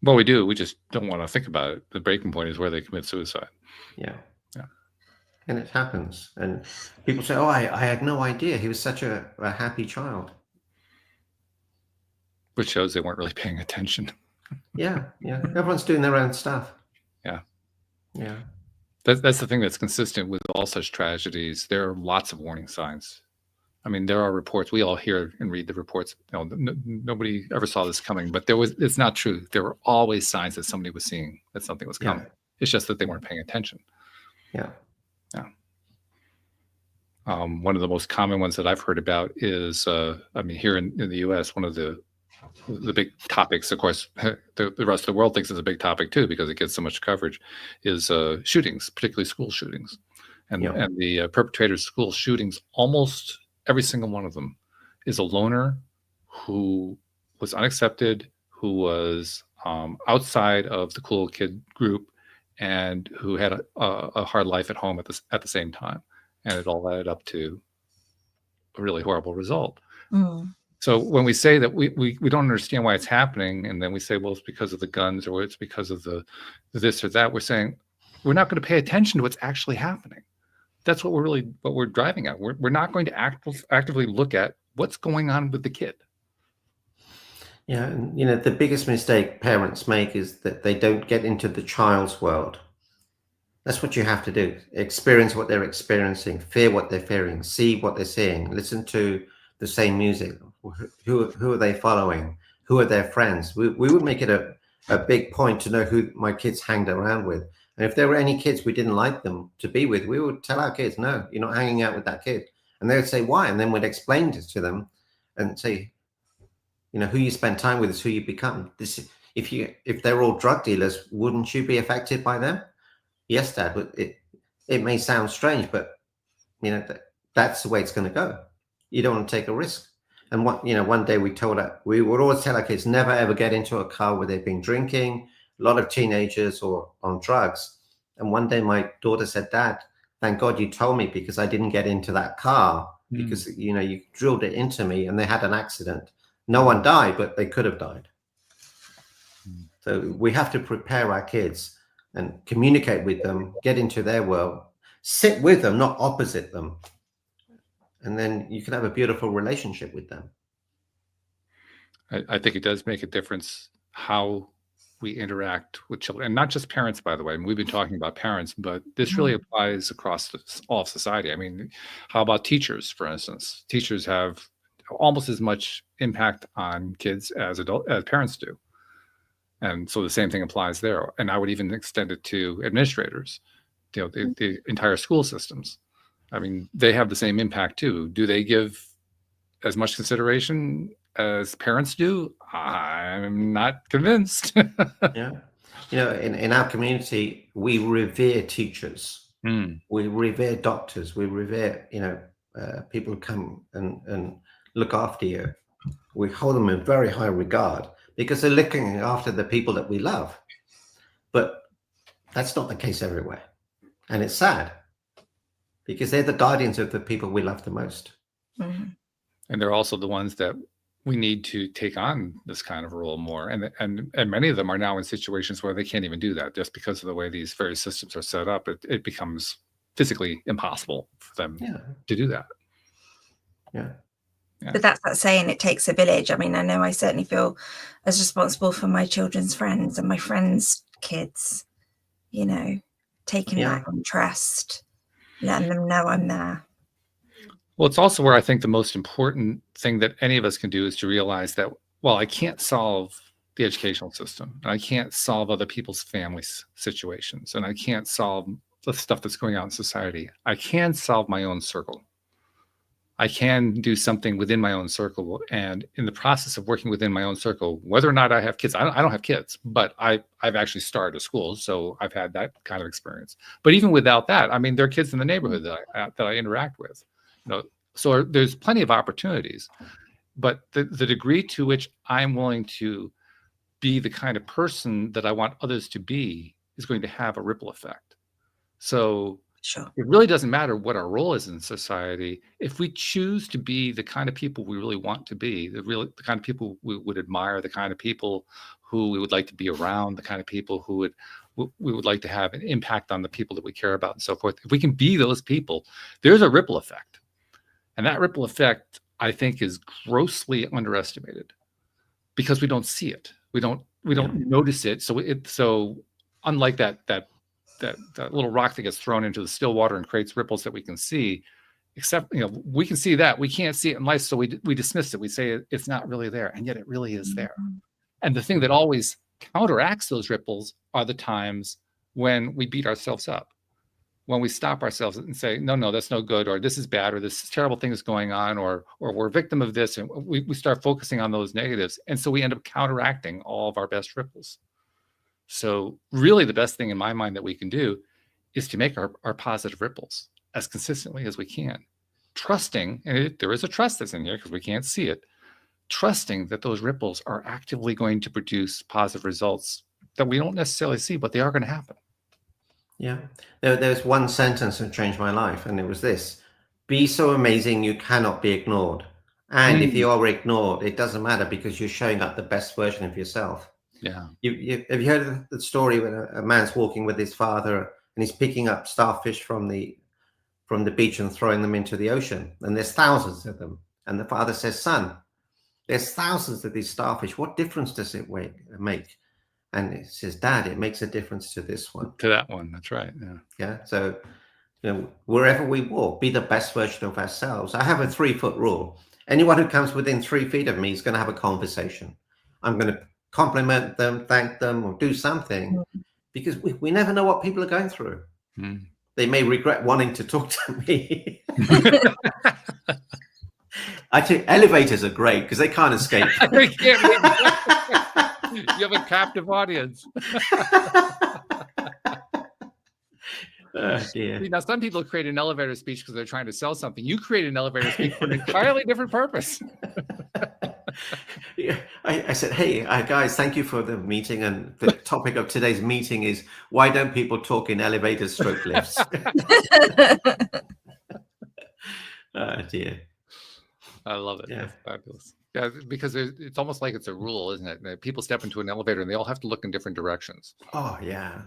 Well, we do. We just don't want to think about it. The breaking point is where they commit suicide. Yeah. And it happens. And people say, oh, I had no idea. He was such a happy child. Which shows they weren't really paying attention. Yeah. Everyone's doing their own stuff. Yeah. Yeah. That's the thing that's consistent with all such tragedies. There are lots of warning signs. I mean, there are reports. We all hear and read the reports. Nobody ever saw this coming, but it's not true. There were always signs that somebody was seeing that something was coming. It's just that they weren't paying attention. Yeah. One of the most common ones that I've heard about is, here in the U.S., one of the big topics, of course, the rest of the world thinks it's a big topic too because it gets so much coverage, is shootings, particularly school shootings. And the perpetrators of school shootings, almost every single one of them is a loner who was unaccepted, who was outside of the cool kid group, and who had a hard life at home at the same time. And it all added up to a really horrible result. So when we say that we don't understand why it's happening, and then we say, well, it's because of the guns or it's because of the this or that, we're saying we're not going to pay attention to what's actually happening. That's what we're driving at. We're not going to actively look at what's going on with the kid. Yeah, and the biggest mistake parents make is that they don't get into the child's world. That's what you have to do. Experience what they're experiencing, fear what they're fearing, see what they're seeing, listen to the same music. Who are they following? Who are their friends? We would make it a big point to know who my kids hanged around with. And if there were any kids we didn't like them to be with, we would tell our kids, no, you're not hanging out with that kid. And they would say, why? And then we'd explain it to them and say, who you spend time with is who you become. If they're all drug dealers, wouldn't you be affected by them? Yes, Dad, but it may sound strange, but that's the way it's going to go. You don't want to take a risk. And one day we would always tell our kids, never ever get into a car where they've been drinking, a lot of teenagers or on drugs. And one day my daughter said, Dad, thank God you told me, because I didn't get into that car because you drilled it into me and they had an accident. No one died, but they could have died. So we have to prepare our kids and communicate with them, get into their world, sit with them, not opposite them. And then you can have a beautiful relationship with them. I think it does make a difference how we interact with children, and not just parents, by the way. I mean, we've been talking about parents, but this really applies across all of society. I mean, how about teachers, for instance? Teachers have almost as much impact on kids as parents do. And so the same thing applies there. And I would even extend it to administrators, the entire school systems. I mean, they have the same impact too. Do they give as much consideration as parents do? I'm not convinced. Yeah. In our community, we revere teachers. We revere doctors. We revere, people who come and look after you. We hold them in very high regard because they're looking after the people that we love. But that's not the case everywhere. And it's sad because they're the guardians of the people we love the most. And they're also the ones that we need to take on this kind of role more. And many of them are now in situations where they can't even do that just because of the way these various systems are set up. It becomes physically impossible for them to do that. Yeah. But that's that saying, it takes a village. I mean, I know I certainly feel as responsible for my children's friends and my friends' kids, taking that interest, letting them know I'm there. Well, it's also where I think the most important thing that any of us can do is to realize that, well, I can't solve the educational system, and I can't solve other people's family situations, and I can't solve the stuff that's going on in society. I can solve my own circle. I can do something within my own circle. And in the process of working within my own circle, whether or not I have kids, I don't have kids, but I've actually started a school. So I've had that kind of experience. But even without that, I mean, there are kids in the neighborhood that I interact with, so there's plenty of opportunities. But the degree to which I'm willing to be the kind of person that I want others to be is going to have a ripple effect. So Sure. it really doesn't matter what our role is in society. If we choose to be the kind of people we really want to be, the kind of people we would admire, the kind of people who we would like to be around, the kind of people who we would like to have an impact on the people that we care about and so forth. If we can be those people, there's a ripple effect. And that ripple effect, I think, is grossly underestimated because we don't see it. We don't notice it. So unlike that little rock that gets thrown into the still water and creates ripples that we can see, except we can see that, we can't see it in life, so we dismiss it. We say it's not really there, and yet it really is there. And the thing that always counteracts those ripples are the times when we beat ourselves up, when we stop ourselves and say, no, that's no good, or this is bad, or this terrible thing is going on, or we're a victim of this, and we start focusing on those negatives, and so we end up counteracting all of our best ripples. So really the best thing in my mind that we can do is to make our positive ripples as consistently as we can, trusting, and there is a trust that's in here because we can't see it, trusting that those ripples are actively going to produce positive results that we don't necessarily see, but they are going to happen. Yeah. There's one sentence that changed my life, and it was this: be so amazing you cannot be ignored. And if you are ignored, it doesn't matter because you're showing up the best version of yourself. Yeah. Have you heard of the story when a man's walking with his father and he's picking up starfish from the beach and throwing them into the ocean, and there's thousands of them, and the father says, "Son, there's thousands of these starfish. What difference does it make?" And he says, "Dad, it makes a difference to this one." To that one, that's right. Yeah. So wherever we walk, be the best version of ourselves. I have a 3-foot rule. Anyone who comes within 3 feet of me is going to have a conversation. I'm going to compliment them, thank them, or do something, because we never know what people are going through. They may regret wanting to talk to me. I think elevators are great because they can't escape. They can't. You have a captive audience. Dear. Now, some people create an elevator speech because they're trying to sell something. You create an elevator speech for an entirely different purpose. Yeah, I said, hey, guys, thank you for the meeting. And the topic of today's meeting is, why don't people talk in elevators, stroke lifts? Oh, dear. I love it. Yeah. That's fabulous. Yeah, because it's almost like it's a rule, isn't it? That people step into an elevator and they all have to look in different directions. Oh, yeah.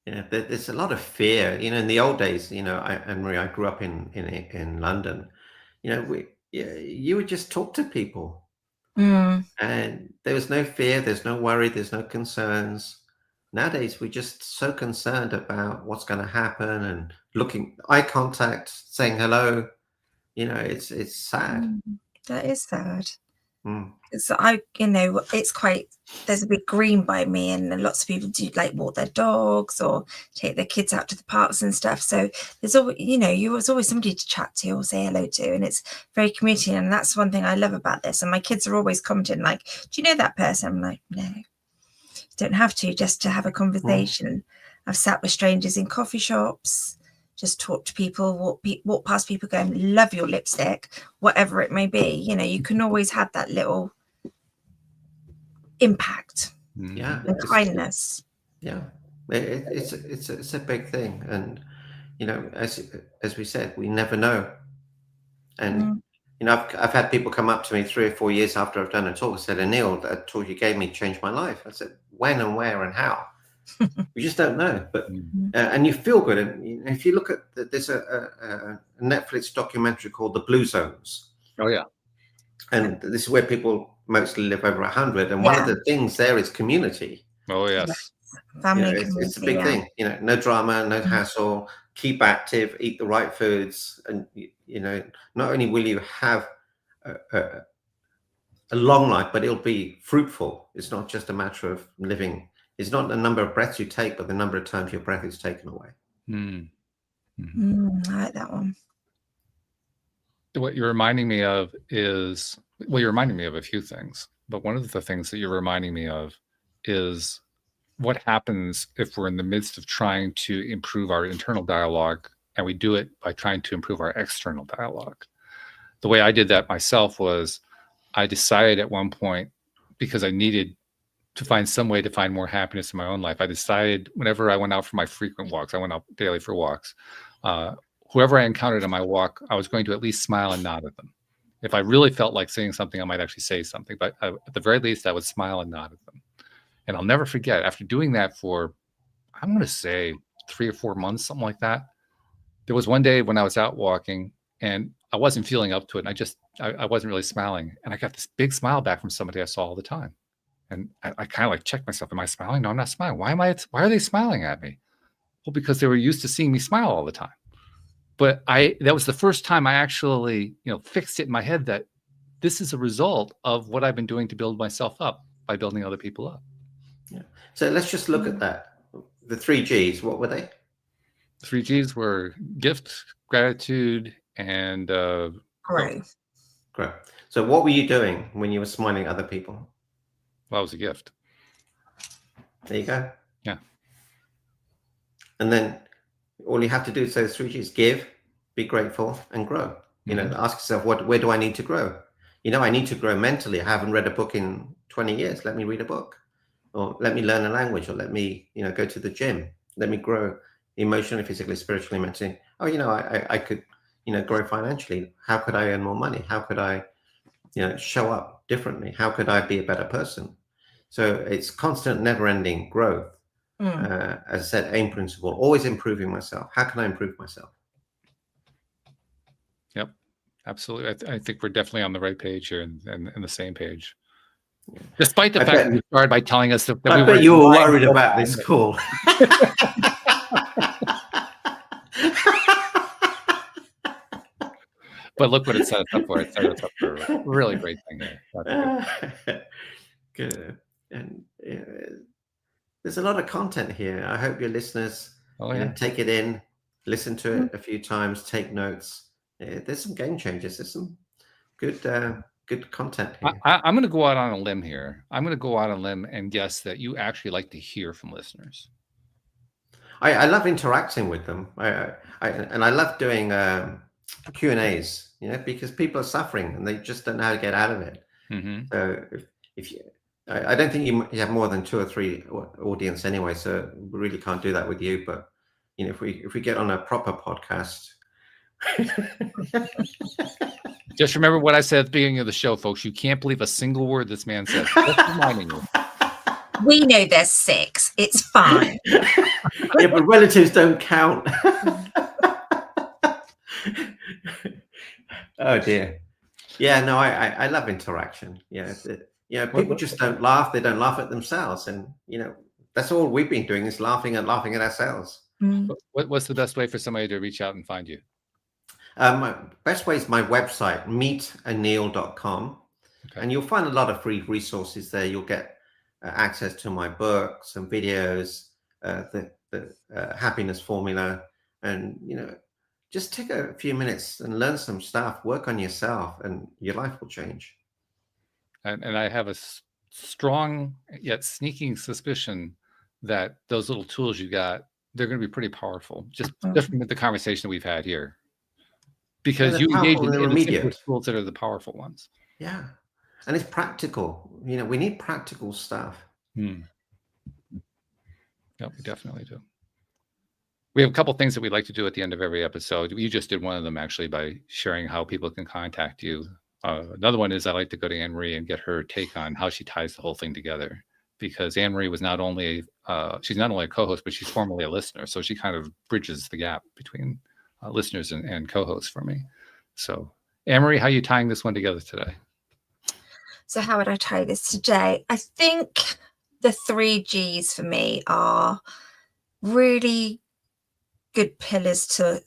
Yeah, there's a lot of fear. In the old days, Marie, I grew up in London. You would just talk to people. And there was no fear, there's no worry, there's no concerns. Nowadays, we're just so concerned about what's going to happen and looking, eye contact, saying hello. It's sad. That is sad. So there's a big green by me, and lots of people do like walk their dogs or take their kids out to the parks and stuff. So there's always, there's always somebody to chat to or say hello to, and it's very community. And that's one thing I love about this. And my kids are always commenting like, "Do you know that person?" I'm like, "No, you don't have to, just to have a conversation." I've sat with strangers in coffee shops, just talk to people, walk past people going, "Love your lipstick," whatever it may be. You can always have that little impact. Yeah. And kindness. Yeah. It's a big thing. And, as we said, we never know. And, I've had people come up to me 3 or 4 years after I've done a talk and said, "Anil, that talk you gave me changed my life." I said, "When and where and how?" We just don't know, but and you feel good. And if you look at there's a Netflix documentary called The Blue Zones. Oh yeah, and this is where people mostly live over 100. And one of the things there is community. Oh yes, family. It's a big thing. No drama, no hassle. Keep active, eat the right foods, and not only will you have a long life, but it'll be fruitful. It's not just a matter of living. It's not the number of breaths you take, but the number of times your breath is taken away. I like that one. what you're reminding me of is, well, you're reminding me of a few things, but one of the things that you're reminding me of is what happens if we're in the midst of trying to improve our internal dialogue, and we do it by trying to improve our external dialogue. The way I did that myself was I decided at one point, because I needed to find some way to find more happiness in my own life, I decided whenever I went out for my frequent walks, I went out daily for walks, whoever I encountered on my walk, I was going to at least smile and nod at them. If I really felt like saying something, I might actually say something, but at the very least, I would smile and nod at them. And I'll never forget, after doing that for, I'm going to say 3 or 4 months, something like that, there was one day when I was out walking and I wasn't feeling up to it. And I wasn't really smiling. And I got this big smile back from somebody I saw all the time. And I kind of like checked myself. Am I smiling? No, I'm not smiling. Why are they smiling at me? Well, because they were used to seeing me smile all the time. But that was the first time I actually, fixed it in my head that this is a result of what I've been doing to build myself up by building other people up. Yeah. So let's just look at that. The 3 Gs, what were they? 3 Gs were gift, gratitude, and Growth. Great. So what were you doing when you were smiling at other people? Well, it was a gift. There you go. Yeah. And then all you have to do is those 3 Gs: give, be grateful, and grow. Ask yourself, where do I need to grow? I need to grow mentally. I haven't read a book in 20 years. Let me read a book, or let me learn a language, or let me, go to the gym. Let me grow emotionally, physically, spiritually, mentally. Oh, I could, grow financially. How could I earn more money? How could I, show up differently? How could I be a better person? So it's constant, never-ending growth. As I said, AIM principle, always improving myself. How can I improve myself? Yep, absolutely. I think we're definitely on the right page here and the same page. Yeah. Despite the fact that you started by telling us that I bet you were worried about this call. But look what it set us up for. It set us up for a really great thing here. Good. And there's a lot of content here. I hope your listeners take it in, listen to it a few times, take notes. There's some game changers. There's some good content here. I'm going to go out on a limb here. I'm going to go out on a limb and guess that you actually like to hear from listeners. I love interacting with them. I love doing Q&As, because people are suffering and they just don't know how to get out of it. Mm-hmm. So if you, I don't think you have more than 2 or 3 audience anyway, so we really can't do that with you. But if we get on a proper podcast. Just remember what I said at the beginning of the show, folks. You can't believe a single word this man said. Just reminding you. We know there's 6. It's fine. Yeah, but relatives don't count. Oh dear. Yeah, no, I love interaction. People just don't laugh. They don't laugh at themselves, and that's all we've been doing is laughing at ourselves. What's the best way for somebody to reach out and find you? My best way is my website, meetanil.com. Okay. And you'll find a lot of free resources there. You'll get access to my books and videos, the happiness formula, and just take a few minutes and learn some stuff, work on yourself, and your life will change. And I have a strong yet sneaking suspicion that those little tools you got, they're going to be pretty powerful, just from the conversation we've had here. Because you engage in the tools that are the powerful ones. Yeah. And it's practical. We need practical stuff. Yep, we definitely do. We have a couple things that we'd like to do at the end of every episode. You just did one of them actually by sharing how people can contact you. Another one is I like to go to Anne-Marie and get her take on how she ties the whole thing together. Because Anne-Marie was not only she's not only a co-host, but she's formerly a listener. So she kind of bridges the gap between listeners and co-hosts for me. So Anne-Marie, how are you tying this one together today? So how would I tie this today? I think the 3 Gs for me are really good pillars to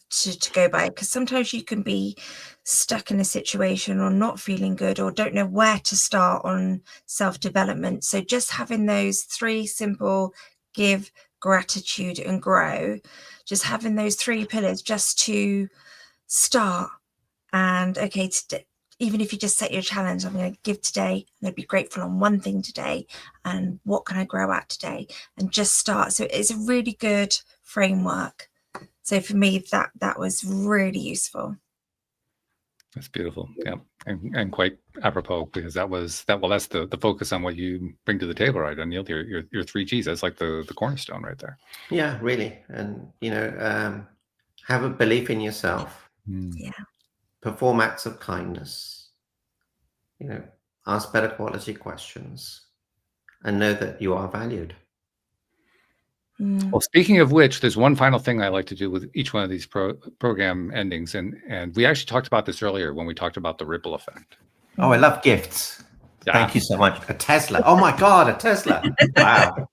go by, because sometimes you can be stuck in a situation or not feeling good or don't know where to start on self-development. So just having those 3 simple: give, gratitude, and grow, just having those 3 pillars just to start And okay, today, even if you just set your challenge, I'm going to give today, I'm going to be grateful on one thing today, and what can I grow at today, and just start. So it's a really good framework. So for me, that was really useful. That's beautiful. Yeah. And quite apropos, because that's the focus on what you bring to the table, right, Anil? Your 3 Gs. That's like the cornerstone right there. Yeah, really. And, have a belief in yourself. Yeah. Perform acts of kindness. Ask better quality questions, and know that you are valued. Well, speaking of which, there's one final thing I like to do with each one of these program endings, and we actually talked about this earlier when we talked about the ripple effect. Oh, I love gifts. Yeah. Thank you so much. A Tesla. Oh my God, a Tesla. Wow.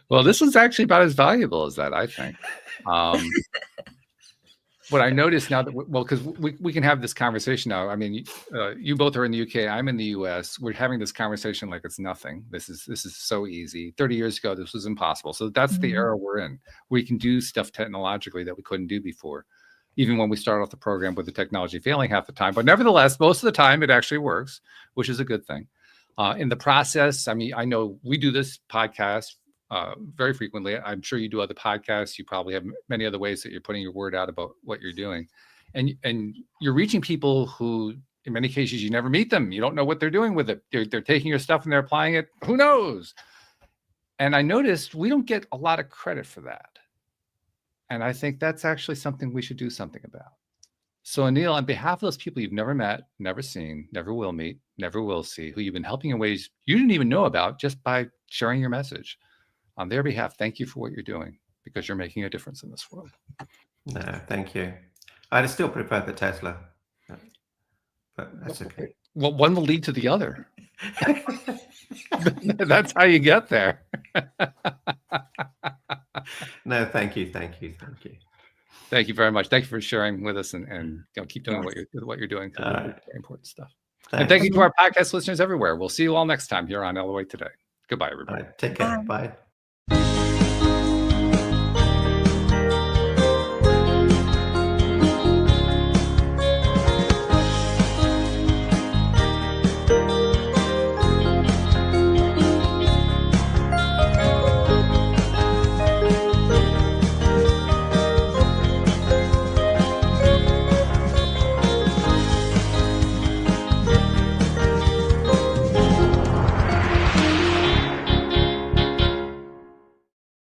Well, this was actually about as valuable as that, I think. What I noticed now that, because we can have this conversation now. I mean, you both are in the UK. I'm in the US. We're having this conversation like it's nothing. This is so easy. 30 years ago, this was impossible. So that's the era we're in. We can do stuff technologically that we couldn't do before, even when we started off the program with the technology failing half the time. But nevertheless, most of the time, it actually works, which is a good thing. In the process, I mean, I know we do this podcast very frequently. I'm sure you do other podcasts. You probably have many other ways that you're putting your word out about what you're doing, and you're reaching people who, in many cases, you never meet them. You don't know what they're doing with it. They're taking your stuff and they're applying it. Who knows? And I noticed we don't get a lot of credit for that, and I think that's actually something we should do something about. So, Anil, on behalf of those people you've never met, never seen, never will meet, never will see, who you've been helping in ways you didn't even know about just by sharing your message, on their behalf, thank you for what you're doing, because you're making a difference in this world. No, thank you. I'd still prefer the Tesla, but that's okay. Well, one will lead to the other. That's how you get there. No, thank you. Thank you very much. Thank you for sharing with us, and keep doing what you're doing. Very important stuff. Thanks. And thank you to our podcast listeners everywhere. We'll see you all next time here on LOA Today. Goodbye, everybody. Take care. Bye.